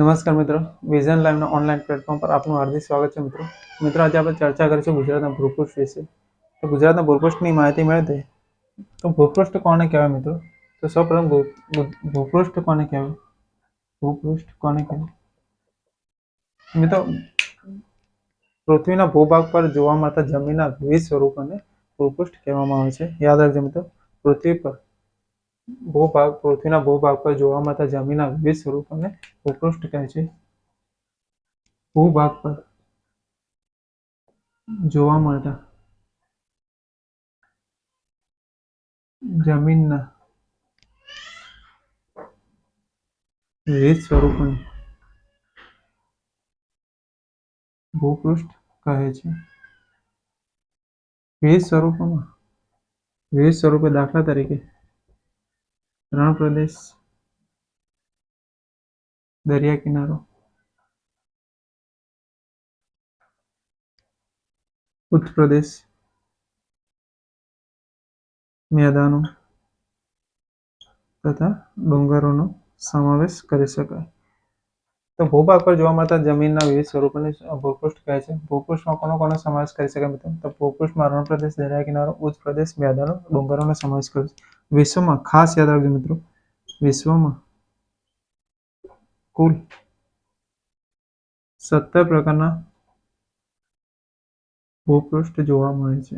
નમસ્કાર મિત્રો, vision લાઈવના online platform પર આપનું હાર્દિક સ્વાગત છે મિત્રો. આજે આપણે ચર્ચા કરીશું ગુજરાતના ભૂપૃષ્ઠ વિશે. તો ગુજરાતના ભૂપૃષ્ઠની માહિતી મેળવીએ તો ભૂપૃષ્ઠ કોને કહેવાય મિત્રો? તો સૌપ્રથમ ભૂપૃષ્ઠ કોને કહેવાય? ભૂપૃષ્ઠ કોને કહેવાય? મિત્રો, પૃથ્વીના ભૂભાગ પર જોવા મળતા જમીનના વિવિધ સ્વરૂપોને ભૂપૃષ્ઠ કહેવામાં આવે છે. યાદ રાખજો મિત્રો, પૃથ્વીના ભૂભાગ પર જોવા મળતા જમીનના વિવિધ સ્વરૂપોને ભૂપૃષ્ઠ કહે છે. ભૂભાગ પર જોવા મળતા જમીનના વિવિધ સ્વરૂપોને ભૂપૃષ્ઠ કહે છે. વિવિધ સ્વરૂપે દાખલા તરીકે રણ પ્રદેશ, દરિયા કિનારો, ઉચ્ચ પ્રદેશ, મેદાનો તથા ડુંગરોનો સમાવેશ કરી શકાય. તો ભૂભાગ પર જોવા મળતા જમીનના વિવિધ સ્વરૂપોને ભૂપૃષ્ઠ કહે છે. ભૂપૃષ્ઠમાં કોનો સમાવેશ કરી શકાય મિત્રો? તો ભૂપૃષ્ઠમાં રણ પ્રદેશ, દરિયા કિનારો, ઉચ્ચ પ્રદેશ, મેદાનો, ડુંગરોનો સમાવેશ કરે છે. વિશ્વમાં ખાસ યાદ રાખજો મિત્રો, વિશ્વમાં કુલ 17 પ્રકારના ભૂપૃષ્ઠ જોવા મળે છે.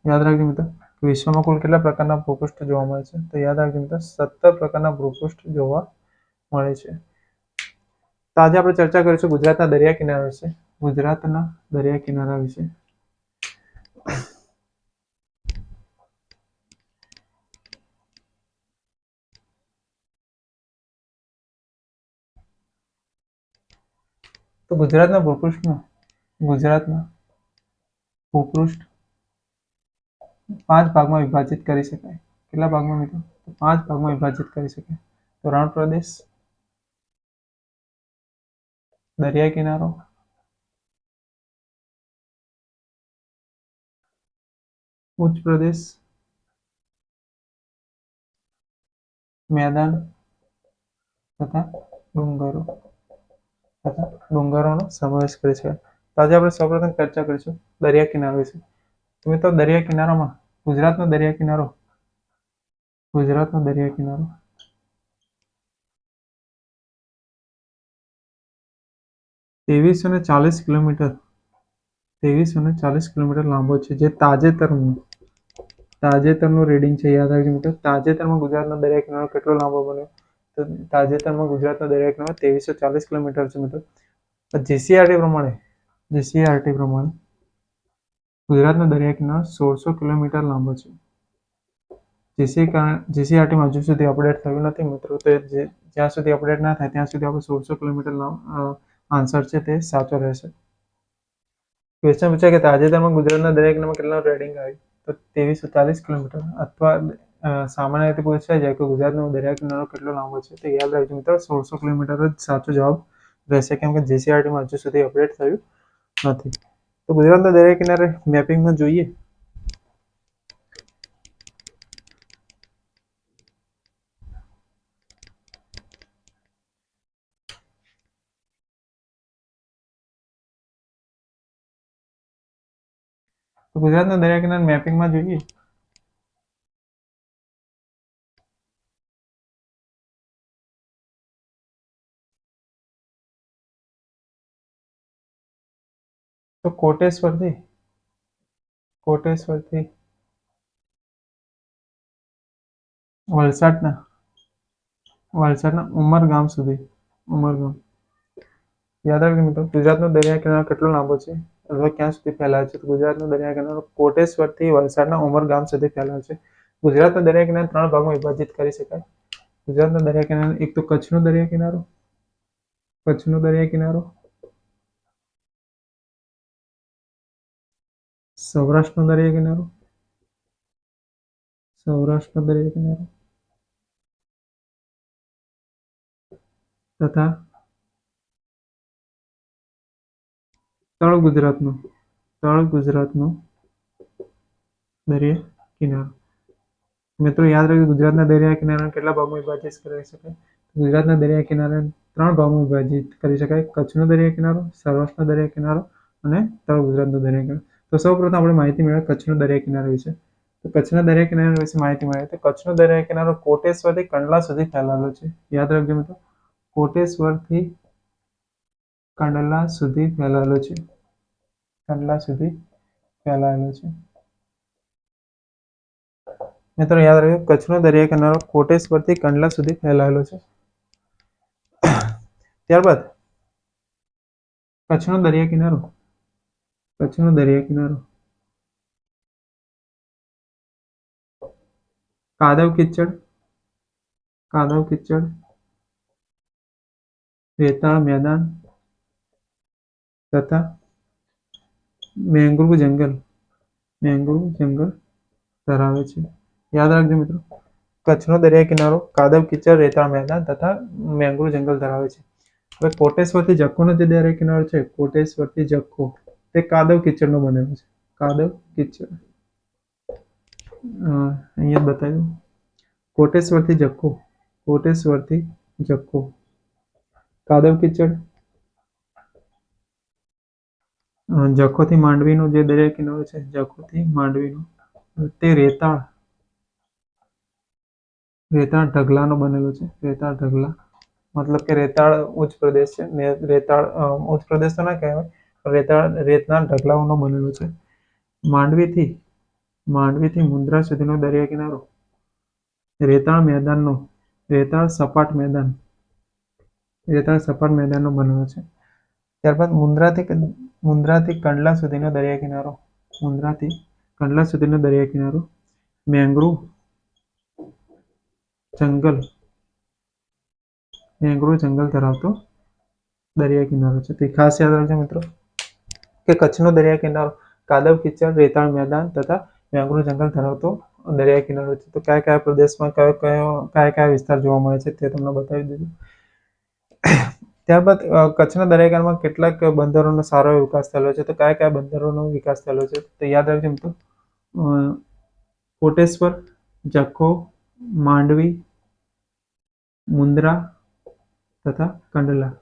યાદ રાખજો મિત્રો, વિશ્વમાં કુલ કેટલા પ્રકારના ભૂપૃષ્ઠ જોવા મળે છે? તો યાદ રાખજો મિત્રો, 17 પ્રકારના ભૂપૃષ્ઠ જોવા મળે છે. તો આજે આપણે ચર્ચા કરીશું ગુજરાતના દરિયા કિનારા વિશે. ગુજરાતના દરિયા કિનારા વિશે. તો ગુજરાતના ભૂપૃષ્ઠ 5 ભાગમાં વિભાજિત કરી શકાય. કેટલા ભાગમાં મિત્રો? તો 5 ભાગમાં વિભાજિત કરી શકાય. તો રણ પ્રદેશ, દરિયા કિનારો, ઉચ્ચ પ્રદેશ, મેદાન તથા ડુંગરોનો સમાવેશ કરી શકાય. તો આજે આપણે સૌપ્રથમ ચર્ચા કરીશું દરિયા કિનારો વિશે. તો મિત્રો, દરિયા કિનારામાં ગુજરાતનો દરિયા કિનારો 2340 કિલોમીટર લાંબો છે, જે તાજેતરનું રીડિંગ છે. યાદ રાખજો મિત્રો, તાજેતરમાં ગુજરાતનો દરિયા કિનારો કેટલો લાંબો બન્યો? તો તાજેતરમાં ગુજરાતનો દરિયા કિનારો 2340 કિલોમીટર છે મિત્રો. જીસીઆરટી પ્રમાણે ગુજરાતનો દરિયા કિનારો 1600 કિલોમીટર લાંબો છે. જીસીઆરટીમાં હજુ સુધી અપડેટ થયું નથી મિત્રો, તો જ્યાં સુધી અપડેટ ના થાય ત્યાં સુધી આપણે 1600 કિલોમીટર આન્સર છે તે સાચો રહેશે. ક્વેશ્ચન પૂછાય કે તાજેતરમાં ગુજરાતના દરિયા કિનારામાં કેટલાનું રેડિંગ આવ્યું? તો 2340 કિલોમીટર. અથવા સામાન્ય રીતે પૂછાઈ જાય કે ગુજરાતનો દરિયા કિનારો કેટલો લાંબો છે, તો યાદ રાખજો મિત્રો, 1600 કિલોમીટર જ સાચો જવાબ રહેશે, કેમ કે જીસીઆરટીમાં હજુ સુધી અપડેટ થયું નથી. તો ગુજરાતના દરિયા કિનારે મેપિંગમાં જોઈએ તો ગુજરાતના દરિયા કિનારા મેપિંગમાં જોઈએ તો કોટેશ્વરથી વલસાડના ઉમરગામ સુધી. યાદ રાખજો મિત્રો, ગુજરાતનો દરિયા કિનારો કેટલો લાંબો છે અથવા ક્યાં સુધી ફેલાયો છે? તો ગુજરાતનો દરિયા કિનારો કોટેશ્વરથી વલસાડના ઉમરગામ સુધી ફેલાયો છે. ગુજરાતનો દરિયા કિનારો 3 ભાગમાં વિભાજિત કરી શકાય. ગુજરાતનો દરિયા કિનારો, એક તો કચ્છનો દરિયા કિનારો, સૌરાષ્ટ્રનો દરિયા કિનારો તથા તળ ગુજરાતનો દરિયા કિનારો. મિત્રો યાદ રાખજો, ગુજરાતના દરિયા કિનારાને કેટલા ભાગમાં વિભાજિત કરી શકાય? ગુજરાતના દરિયા કિનારાને 3 ભાગમાં વિભાજિત કરી શકાય: કચ્છનો દરિયા કિનારો, સૌરાષ્ટ્રનો દરિયા કિનારો અને તળ ગુજરાતનો દરિયા કિનારો. તો સૌપ્રથમ આપણે માહિતી મેળવીએ કચ્છનો દરિયા કિનારો વિશે. તો કચ્છના દરિયા કિનારા વિશે માહિતી મેળવીએ તો કચ્છનો દરિયા કિનારો કોટેશ્વરથી કંડલા સુધી ફેલાયેલો છે. યાદ રાખજો મિત્રો, કોટેશ્વરથી કંડલા સુધી ફેલાયેલો છે. કંડલા સુધી ફેલાયેલો છે. મિત્રો યાદ રાખજો, કચ્છનો દરિયા કિનારો કોટેશ્વરથી કંડલા સુધી ફેલાયેલો છે. ત્યારબાદ કચ્છનો દરિયા કિનારો કાદવ કિચડ, રેતાળ મેદાન તથા મેંગ્રુવ જંગલ ધરાવે છે. યાદ રાખજો મિત્રો, કચ્છનો દરિયા કિનારો કાદવ કિચડ, રેતાળ મેદાન તથા મેંગ્રુવ જંગલ ધરાવે છે. હવે કોટેશ્વરથી જખૌનો જે દરિયા કિનારો છે, કોટેશ્વરથી જખૌ, તે કાદવ કિચડનો બનેલો છે. કાદવ કિચડ અહીંયા બતાવી દઉં. કોટેશ્વરથી જખૌ કાદવ કિચડ. જખૌથી માંડવીનો જે દરિયા કિનારો છે, જખૌથી માંડવીનો, તે રેતાળ ઢગલાનો બનેલો છે. રેતાળ ઢગલા મતલબ કે રેતાળ ઉચ્ચ પ્રદેશ છે ને, રેતાળ ઉચ્ચ પ્રદેશ તો ના કહેવાય, રેતના ઢગલાઓનો બનેલો છે. માંડવીથી મુન્દ્રા સુધીનો દરિયા કિનારો રેતાળ સપાટ મેદાનનો બનેલો છે. ત્યારબાદ મુન્દ્રાથી કંડલા સુધીનો દરિયા કિનારો મેંગ્રુવ જંગલ ધરાવતો દરિયા કિનારો છે. તે ખાસ યાદ રાખજો મિત્રો કે કચ્છનો દરિયા કિનારો કાદવ કિચડ, રેતાળ મેદાન તથા મેંગ્રુવ જંગલ ધરાવતો દરિયા કિનારો છે. તો કયા પ્રદેશમાં કયા વિસ્તાર જોવા મળે છે તે તમને બતાવી દીધું. ત્યારબાદ કચ્છના દરિયા કિનારામાં કેટલાક બંદરોનો સારો વિકાસ થયેલો છે. તો કયા બંદરોનો વિકાસ થયેલો છે? તો યાદ રાખજો મિત્રો, કોટેશ્વર, જખૌ, માંડવી, મુન્દ્રા તથા કંડલા.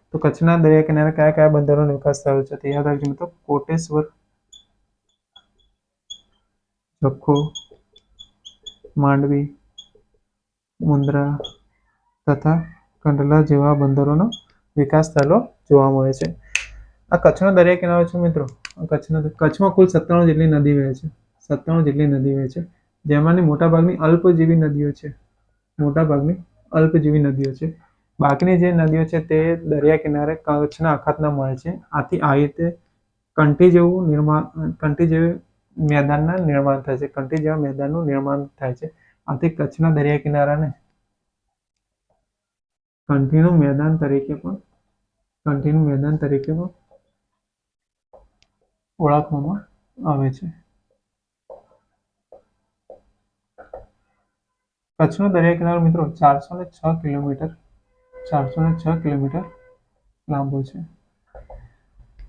તો કચ્છના દરિયા કિનારે કયા બંદરોનો વિકાસ થયો છે? તો યાદ રાખજો મિત્રો, કોટેશ્વર, જખૌ, માંડવી, મુન્દ્રા તથા કંડલા જેવા બંદરોનો વિકાસ થયેલો જોવા મળે છે. આ કચ્છનો દરિયા કિનારો છે મિત્રો. કચ્છમાં કુલ 97 જેટલી નદી વહે છે. જેમાંની મોટાભાગની અલ્પજીવી નદીઓ છે. બાકીની જે નદીઓ છે તે દરિયા કિનારે કચ્છના અખાતમાં મળે છે. આથી આ રીતે કંઠી જેવું મેદાનનું નિર્માણ થાય છે. આથી કચ્છના દરિયા કિનારાને કંઠીનું મેદાન તરીકે પણ ઓળખવામાં આવે છે. કચ્છનો દરિયા કિનારો મિત્રો 406 કિલોમીટર લાંબો છે.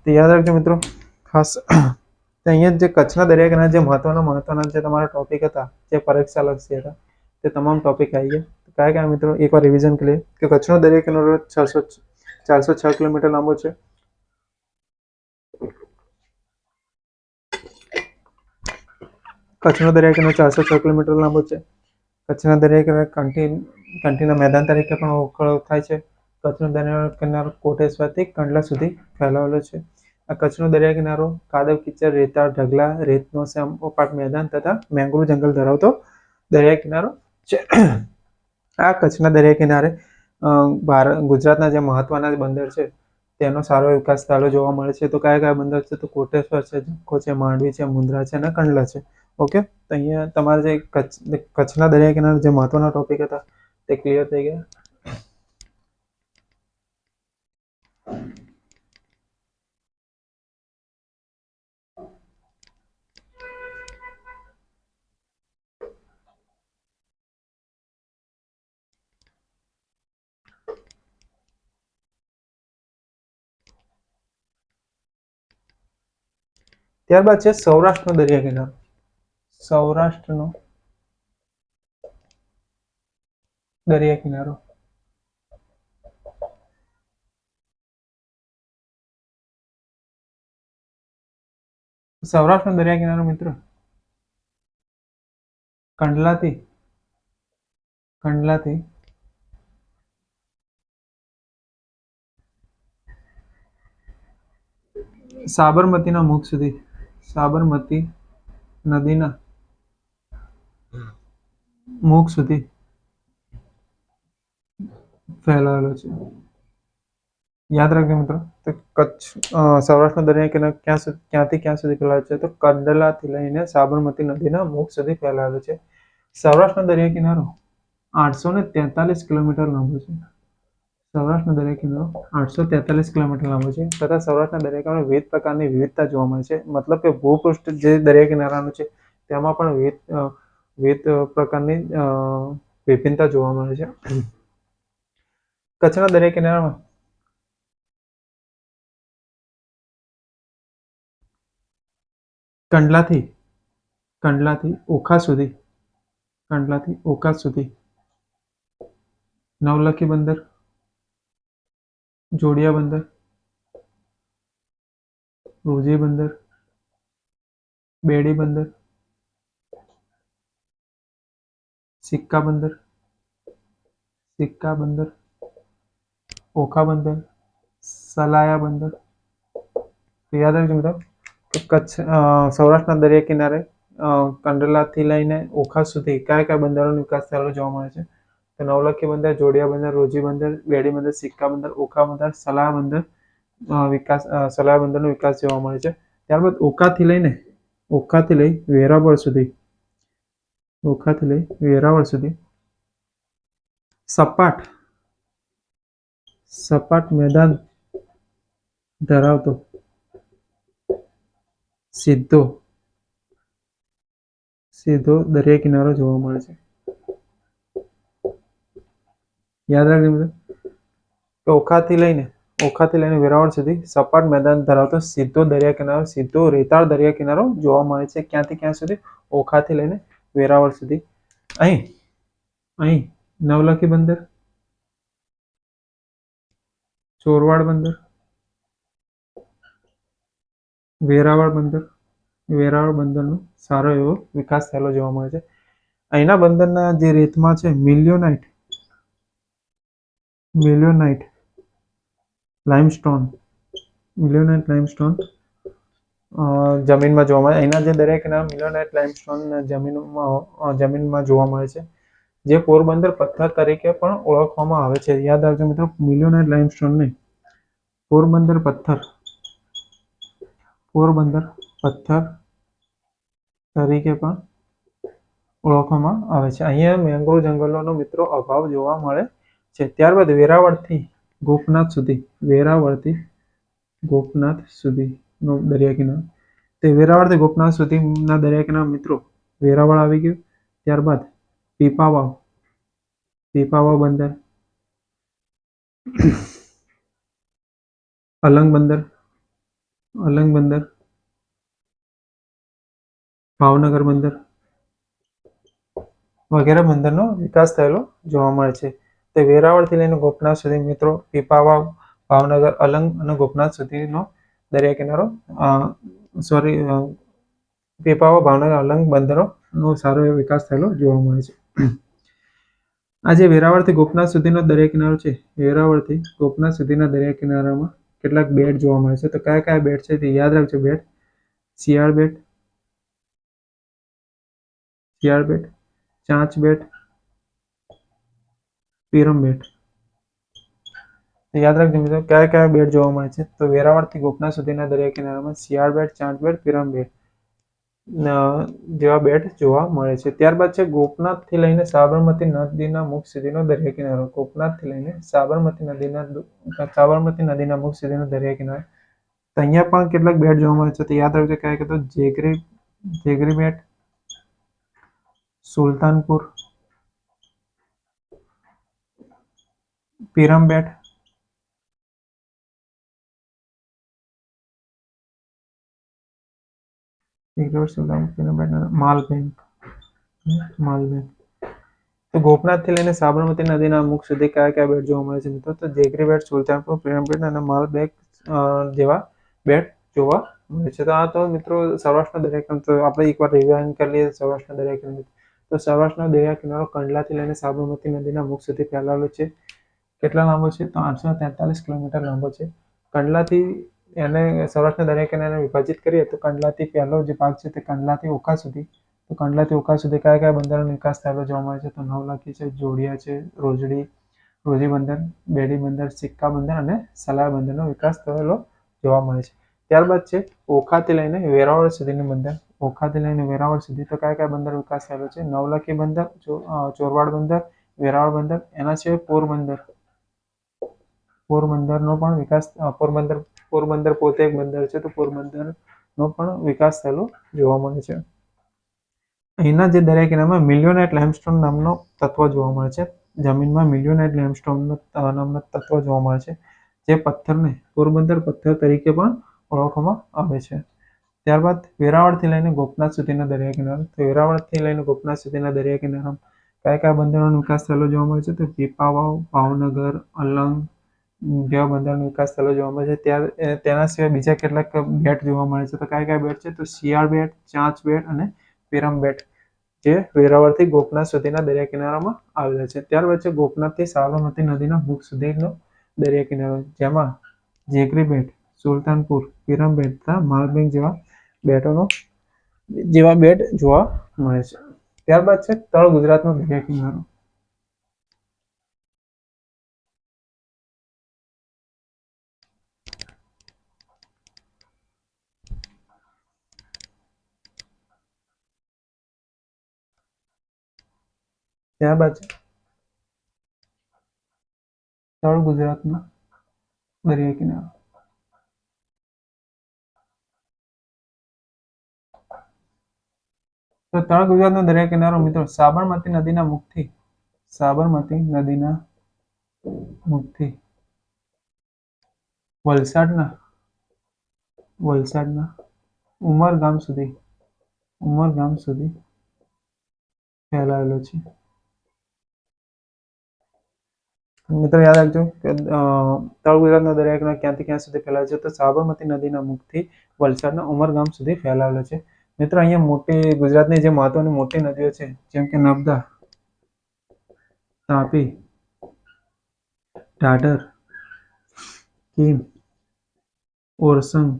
તો યાદ રાખજો મિત્રો, ખાસ અહીંયા જે કચ્છના દરિયા કિનારા જે મહત્વના જે તમારા ટોપિક હતા, જે પરીક્ષા લક્ષી હતા, તે તમામ ટોપિક આવી ગયા. કયા મિત્રો એકવાર રિવિઝન કરી કે કચ્છનો દરિયા કિનારો 406 કિલોમીટર લાંબો છે. કચ્છનો દરિયા કિનારો 406 કિલોમીટર લાંબો છે. કચ્છના દરિયા કિનારે કંઠીના મેદાન તરીકે પણ ઓળખાય છે. કચ્છનો દરિયા કિનારો કોટેશ્વરથી કંડલા સુધી ફેલાયેલો છે. આ કચ્છનો દરિયા કિનારો કાદવ કિચડ, રેતાળ ઢગલા, રેતનો સપાટ મેદાન તથા મેંગ્રુવ જંગલ ધરાવતો દરિયા કિનારો છે. આ કચ્છના દરિયા કિનારે ગુજરાતના જે મહત્વના બંદર છે તેનો સારો વિકાસ થયેલો જોવા મળે છે. તો કયા બંદર છે? તો કોટેશ્વર છે, જખૌ છે, માંડવી છે, મુન્દ્રા છે અને કંડલા છે. ઓકે, તો અહીંયા તમારે જે કચ્છના દરિયા કિનારા જે મહત્વના ટોપિક હતા તે ક્લિયર થઈ ગયા. ત્યારબાદ છે સૌરાષ્ટ્રનો દરિયા કિનારો. દરિયા કિનારો. સૌરાષ્ટ્રનો દરિયા કિનારો મિત્રો કંડલાથી સાબરમતીના મુખ સુધી, સાબરમતી નદીના મુખ સુધી ફેલાયેલો છે. યાદ રાખજો મિત્રો, તો કચ્છ સૌરાષ્ટ્રનો દરિયા કિનારો ક્યાંથી ક્યાં સુધી ફેલાયેલો છે? તો કંડલાથી લઈને સાબરમતી નદીના મુખ સુધી ફેલાયેલો છે. સૌરાષ્ટ્રનો દરિયા કિનારો 843 કિલોમીટર લાંબો છે. સૌરાષ્ટ્રનો દરિયા કિનારો 843 કિલોમીટર લાંબો છે. તથા સૌરાષ્ટ્રના દરિયા કિનારામાં વિવિધ પ્રકારની વિવિધતા જોવા મળે છે. મતલબ કે ભૂપૃષ્ઠ જે દરિયા કિનારાનું છે તેમાં પણ વિવિધ પ્રકારની વિભિન્નતા જોવા મળે છે. કચ્છના દરિયા કિનારામાં કંડલાથી ઓખા સુધી, નવલખી બંદર, જોડિયા બંદર, રોજી બંદર, બેડી બંદર, સિક્કા બંદર, ઓખા બંદર, સલાયા બંદર. તો યાદ રાખજો મિત્રો કે કચ્છ સૌરાષ્ટ્રના દરિયા કિનારે કંડલાથી લઈને ઓખા સુધી કયા કયા બંદરોનો વિકાસ થયેલો જોવા મળે છે? તો નવલખી બંદર, જોડિયા બંદર, રોજી બંદર, બેડી બંદર, સિક્કા બંદર, ઓખા બંદર, સલાયા બંદરનો વિકાસ જોવા મળે છે. ત્યારબાદ ઓખાથી લઈ વેરાવળ સુધી સપાટ મેદાન ધરાવતો સીધો દરિયા કિનારો જોવા મળે છે. યાદ રાખજો મિત્રો, ઓખાથી લઈને વેરાવળ સુધી સપાટ મેદાન ધરાવતો સીધો દરિયા કિનારો, સીધો રેતાળ દરિયા કિનારો જોવા મળે છે. ક્યાંથી ક્યાં સુધી? ઓખાથી લઈને વેરાવળ સુધી. અહીં નવલખી બંદર, ચોરવાડ બંદર, વેરાવળ બંદરનો સારો એવો વિકાસ થયેલો જોવા મળે છે. અહીંના બંદરના જે રેતમાં છે મિલિયોનાઇટ લાઇમસ્ટોન જમીનમાં જોવા મળે. અહીંના જે દરિયા કિનારા મિલિયોનાઇટ લાઇમસ્ટોન જમીનમાં જોવા મળે છે, જે પોરબંદર પથ્થર તરીકે પણ ઓળખવામાં આવે છે. યાદ રાખજો મિત્રો, મિલિયોનાઇટ લાઇમસ્ટોનને પોરબંદર પથ્થર તરીકે પણ ઓળખવામાં આવે છે. અહીંયા મેંગ્રોવ જંગલોનો મિત્રો અભાવ જોવા મળે છે. ત્યારબાદ વેરાવળથી ગોપનાથ સુધીનો દરિયા કિનારો. તે વેરાવળથી ગોપનાથ સુધીના દરિયા કિનારા મિત્રો વેરાવળ આવી ગયું. ત્યારબાદ પીપાવાવ બંદર, અલંગ બંદર, ભાવનગર બંદર વગેરે બંદરનો વિકાસ થયેલો જોવા મળે છે. તે વેરાવળથી લઈને ગોપનાથ સુધી મિત્રો પીપાવાવ, ભાવનગર, અલંગ અને ગોપનાથ સુધીનો દરિયા કિનારો પીપાવાવ, ભાવનગર, અલંગ બંદરોનો સારો એવો વિકાસ થયેલો જોવા મળે છે. આ જે વેરાવળથી ગોપનાથ સુધીનો દરિયા કિનારો છે, વેરાવળથી ગોપનાથ સુધીના દરિયા કિનારામાં કેટલાક બેટ જોવા મળે છે. તો કયા કયા બેટ છે તે યાદ રાખજો. શિયાળ બેટ, ચાંચ બેટ, પીરમ બેટ. યાદ રાખજો મિત્રો, કયા કયા બેટ જોવા મળે છે? તો વેરાવળથી ગોપનાથ સુધીના દરિયા કિનારામાં શિયાળ બેટ, ચાંચ બેટ, પીરમ બેટ જેવા બેટ જોવા મળે છે. ત્યારબાદ છે ગોપનાથથી લઈને સાબરમતી નદીના મુખ સુધીનો દરિયા કિનારો. ગોપનાથથી લઈને સાબરમતી નદીના મુખ સુધીનો દરિયા કિનારો. તો અહીંયા પણ કેટલાક બેટ જોવા મળે છે. તો યાદ રાખજો કયા કે તો જેગરી બેટ, સુલતાનપુર, પીરમ બેટ, માલબેટ. તો ગોપનાથથી લઈને સાબરમતી નદીના મુખ સુધી કયા કયા બેટ જોવા મળે છે મિત્રો? તો જેગરી બેટ, સુલતાનપુર, પિરામિડ અને માલબેગ જેવા બેટ જોવા મળે છે. તો આ તો મિત્રો સૌરાષ્ટ્રના દરિયા તો આપણે એકવાર રિવાઇન્ડ કરી લઈએ સૌરાષ્ટ્રના દરિયા કિનારે. તો સૌરાષ્ટ્રનો દરિયા કિનારો કંડલાથી લઈને સાબરમતી નદીના મુખ સુધી ફેલાયેલો છે. કેટલા લાંબો છે? તો 843 કિલોમીટર લાંબો છે. કંડલાથી એને સૌરાષ્ટ્રના દરિયા કિનારાને વિભાજિત કરીએ તો કંડલાથી પહેલો જે ભાગ છે તે કંડલાથી ઓખા સુધી. તો કંડલાથી ઓખા સુધી કયા કયા બંદરોનો વિકાસ થયેલો જોવા મળે છે? તો નવલખી છે, જોડિયા છે, રોજી બંદર, બેડી બંદર, સિક્કા બંદર અને સલાય બંદરનો વિકાસ થયેલો જોવા મળે છે. ત્યારબાદ છે ઓખાથી લઈને વેરાવળ સુધીનું બંદર. ઓખાથી લઈને વેરાવળ સુધી તો કયા કયા બંદર વિકાસ થયેલો છે? નવલખી બંદર, ચોરવાડ બંદર, વેરાવળ બંદર, એના સિવાય પોરબંદરનો પણ વિકાસ પોરબંદર પોતે એક બંદર છે. તો પોરબંદરનો પણ વિકાસ થયેલો જોવા મળે છે. અહીંના જે દરિયા કિનારામાં મિલિયોનાઇટ લાઇમસ્ટોન નામનો તત્વ જોવા મળે છે. જમીનમાં મિલિયોનાઇટ લાઇમસ્ટોન નામનો તત્વ જોવા મળે છે. જે પથ્થરને પોરબંદર પથ્થર તરીકે પણ ઓળખવામાં આવે છે. ત્યારબાદ વેરાવળથી લઈને ગોપનાથ સુધીના દરિયા કિનારો. તો વેરાવળથી લઈને ગોપનાથ સુધીના દરિયા કિનારામાં કયા કયા બંદરોનો વિકાસ થયેલો જોવા મળે છે? તો પીપાવાવ, ભાવનગર, અલંગ જેવા બંદરનો વિકાસ થયેલો જોવા મળે છે. તેના સિવાય બીજા કેટલાક બેટ જોવા મળે છે. તો કયા કયા બેટ છે? તો શિયાળ બેટ, ચાંચ બેટ અને પેરમ બેટ જે વેરાવળથી ગોપનાથ સુધીના દરિયા કિનારામાં આવેલા છે. ત્યારબાદ છે ગોપનાથથી સાબરમતી નદીના મુખ સુધીનો દરિયા કિનારો, જેમાં જેગરી બેટ, સુલતાનપુર, પેરમ બેટ તથા માલબેગ જેવા બેટ જોવા મળે છે. ત્યારબાદ છે તળ ગુજરાતનો દરિયા કિનારો. ત્યારબાદ છે તળ ગુજરાતનો દરિયા કિનારો. તો તળ ગુજરાતનો દરિયા કિનારો મિત્રો સાબરમતી નદીના મુખથી વલસાડના ઉમરગામ સુધી ફેલાયેલો છે. મિત્રો યાદ રાખજો કે તળ ગુજરાતનો દરિયા કિનારો ક્યાંથી ક્યાં સુધી ફેલાયો છે? તો સાબરમતી નદીના મુખથી વલસાડના ઉમરગામ સુધી ફેલાયેલો છે. મિત્રો અહીંયા મોટી ગુજરાતની જે મહત્વની મોટી નદીઓ છે, જેમ કે નર્મદા, તાપી, ઢાઢર, કીમ, ઓરસંગ,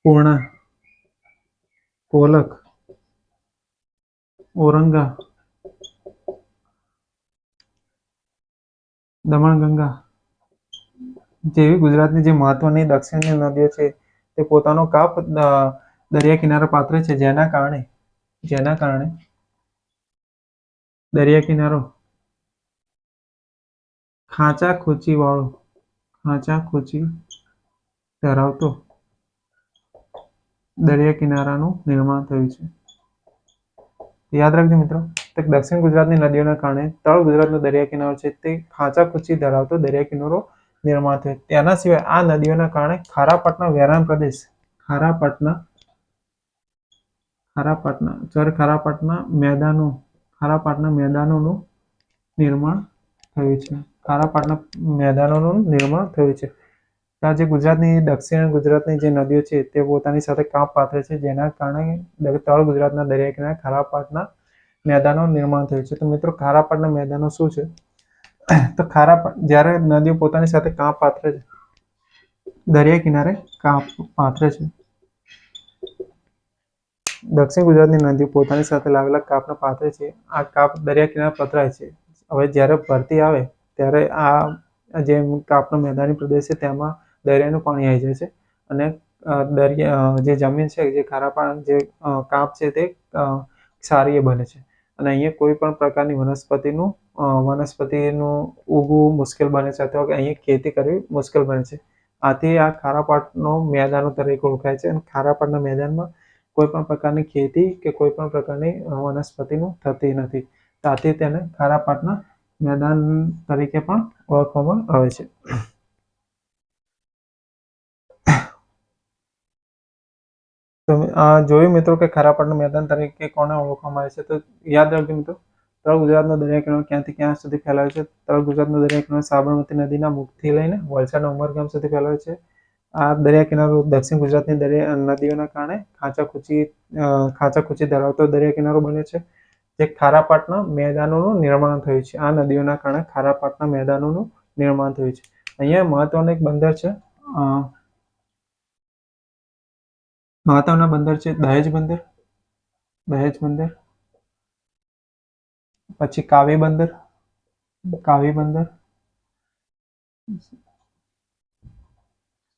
પૂર્ણા, કોલક, ઔરંગા, દમણગંગા જેવી ગુજરાતની જે મહત્વની દક્ષિણની નદીઓ છે તે પોતાનો કાપ દરિયા કિનારે પાથરે છે, જેના કારણે દરિયા કિનારો ખાંચાખૂંચી ધરાવતો દરિયા કિનારાનું નિર્માણ થયું છે. યાદ રાખજો મિત્રો, દક્ષિણ ગુજરાતની નદીઓના કારણે તળ ગુજરાતનો દરિયા કિનારો છે તે ખાંચાખૂંચી ધરાવતો દરિયા કિનારો નિર્માણ થયો. તેના સિવાય આ નદીઓના કારણે ખારાપાટના વેરાન પ્રદેશ, ખારાપાટના મેદાનોનું નિર્માણ થયું છે. આ જે દક્ષિણ ગુજરાતની જે નદીઓ છે તે પોતાની સાથે કાપ પાથરે છે, જેના કારણે તળ ગુજરાતના દરિયા કિનારે ખારાપાટના મેદાનો નિર્માણ થયું છે. તો મિત્રો ખારાપાટના મેદાનો શું છે? તો જ્યારે નદીઓ પોતાની સાથે કાપ પાથરે છે, દરિયા કિનારે કાપ પાથરે છે, દક્ષિણ ગુજરાતની નદીઓ પોતાની સાથે લાવેલા કાપને પાથરે છે. આ કાપ દરિયા કિનારે પથરાય છે. હવે જ્યારે ભરતી આવે ત્યારે આ જે કાપનો મેદાની પ્રદેશ છે તેમાં દરિયાનું પાણી આવી જાય છે અને જે જમીન છે, જે કાપ છે તે ક્ષારીય બને છે અને અહીંયા કોઈ પણ પ્રકારની વનસ્પતિનું ઉગવું મુશ્કેલ બને છે અથવા અહીંયા ખેતી કરવી મુશ્કેલ બને છે. આથી આ ખારાપાટનો મેદાનો તરીકે ઓળખાય છે અને ખારાપાટના મેદાનમાં કોઈ પણ પ્રકારની ખેતી કે કોઈ પણ પ્રકારની વનસ્પતિનું થતી નથી. આથી તેને ખારાપાટના મેદાન તરીકે પણ ઓળખવામાં આવે છે. તો જોયું મિત્રો કે ખારાપાટનું મેદાન તરીકે કોને ઓળખવામાં આવે છે? તો યાદ રાખજો મિત્રો, તળ ગુજરાતનો દરિયા કિનારો ક્યાંથી ક્યાં સુધી ફેલાયો છે? તળ ગુજરાતનો દરિયા કિનારો સાબરમતી નદીના મુખથી લઈને વલસાડના ઉમરગામ સુધી ફેલાયો છે. આ દરિયા કિનારો દક્ષિણ ગુજરાતની નદીઓના કારણે ખાંચાખૂંચી ધરાવતો દરિયા કિનારો બન્યો છે, જે ખારાપાટના મેદાનોનું નિર્માણ થયું છે. આ નદીઓના કારણે ખારાપાટના મેદાનોનું નિર્માણ થયું છે. અહીંયા મહત્વનું એક બંદર છે, મહત્વના બંદર છે દહેજ બંદર, પછી કાવી બંદર,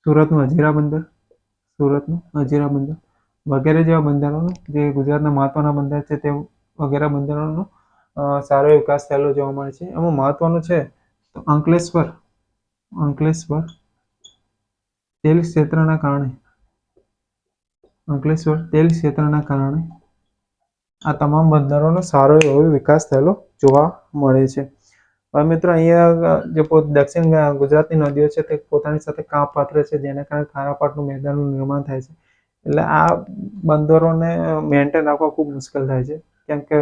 સુરતનું હજીરા બંદર વગેરે જેવા બંદરોનો, જે ગુજરાતના મહત્વના બંદર છે તે વગેરે બંદરોનો સારો વિકાસ થયેલો જોવા મળે છે. એમાં મહત્વનું છે તો અંકલેશ્વર તેલ ક્ષેત્રના કારણે આ તમામ બંદરોનો સારો એવો વિકાસ થયેલો જોવા મળે છે. હવે મિત્રો અહીંયા જે દક્ષિણ ગુજરાતની નદીઓ છે તે પોતાની સાથે કાપ પાત્ર છે, જેના કારણે ખારાપાટનું મેદાનનું નિર્માણ થાય છે. એટલે આ બંદરોને મેન્ટેન રાખવા ખૂબ મુશ્કેલ થાય છે, કેમ કે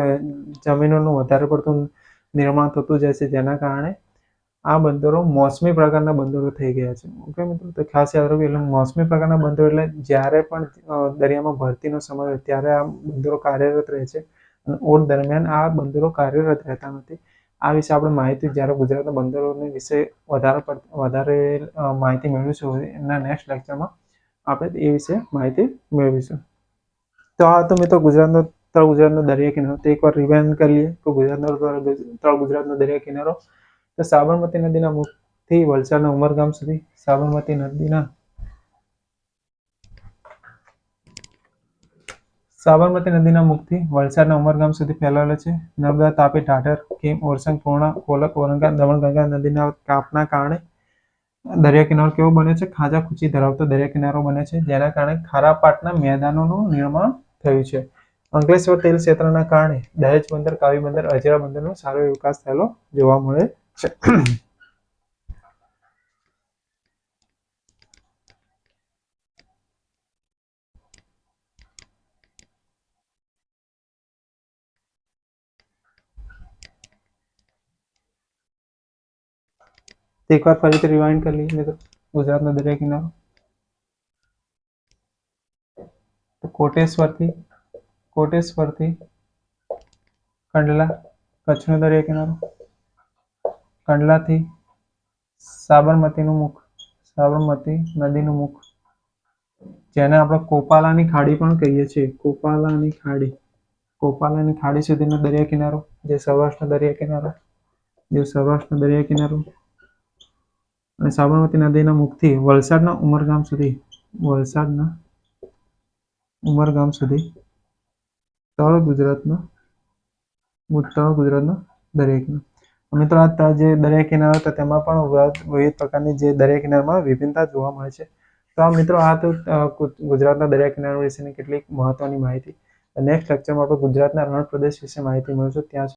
જમીનોનું વધારે પડતું નિર્માણ થતું જાય છે, જેના કારણે આ બંદરો મોસમી પ્રકારના બંદરો થઈ ગયા છે. ઓકે મિત્રો, તો ખાસ યાદ રાખજો. એટલે મોસમી પ્રકારના બંદરો એટલે જ્યારે પણ દરિયામાં ભરતીનો સમય હોય ત્યારે આ બંદરો કાર્યરત રહે છે, અને ઓર દરમિયાન આ બંદરો કાર્યરત રહેતા નથી. આ વિશે આપણે માહિતી જ્યારે ગુજરાતના બંદરોની વિશે વધારે માહિતી મેળવીશું એના નેક્સ્ટ લેક્ચરમાં આપણે એ વિશે માહિતી મેળવીશું. તો આ તો મિત્રો તળ ગુજરાતનો દરિયા કિનારો, તો એકવાર રિવાઇન્ડ કરી લઈએ તો તળ ગુજરાતનો દરિયા કિનારો તો સાબરમતી નદીના મુખથી વલસાડના ઉમરગામ સુધી, સાબરમતી નદીના મુખથી વલસાડના ઉમરગામ સુધી ફેલાયેલો છે. નર્મદા, તાપી, ઢાઢર, કીમ, ઓરસંગ, પૂર્ણા, કોલક, ઔરંગા, દમણ, ગંગા નદીના કાપના કારણે દરિયા કિનારો કેવો બન્યો છે? ખાંચાખૂંચી ધરાવતો દરિયા કિનારો બને છે, જેના કારણે ખારાપાટના મેદાનોનું નિર્માણ થયું છે. અંકલેશ્વર તેલ ક્ષેત્રના કારણે દહેજ બંદર, કાવી બંદર, હજીરા બંદરનો સારો વિકાસ થયેલો જોવા મળે છે. એકવાર ફરીથી રિવાઇન્ડ કરી લઈએ મિત્રો, ગુજરાતનો દરિયા કિનારો તો કોટેશ્વરથી કંડલા કચ્છનો દરિયા કિનારો, કંડલાથી સાબરમતી નદીનું મુખ, જેને આપણે કોપાલાની ખાડી પણ કહીએ છીએ, કોપાલાની ખાડી સુધીનો દરિયા કિનારો, જે સૌરાષ્ટ્રનો દરિયા કિનારો, અને સાબરમતી નદીના મુખથી વલસાડના ઉમરગામ સુધી તળ ગુજરાતનો દરિયા કિનારો. મિત્રો આ જે દરિયા કિનારો હતા તેમાં પણ વિવિધ પ્રકારની જે દરિયા કિનારામાં વિભિન્નતા જોવા મળે છે. તો આ મિત્રો આ તો ગુજરાતના દરિયા કિનારા વિશેની કેટલીક મહત્વની માહિતી. નેક્સ્ટ લેક્ચરમાં આપણે ગુજરાતના રણ પ્રદેશ વિશે માહિતી મળીશું. ત્યાં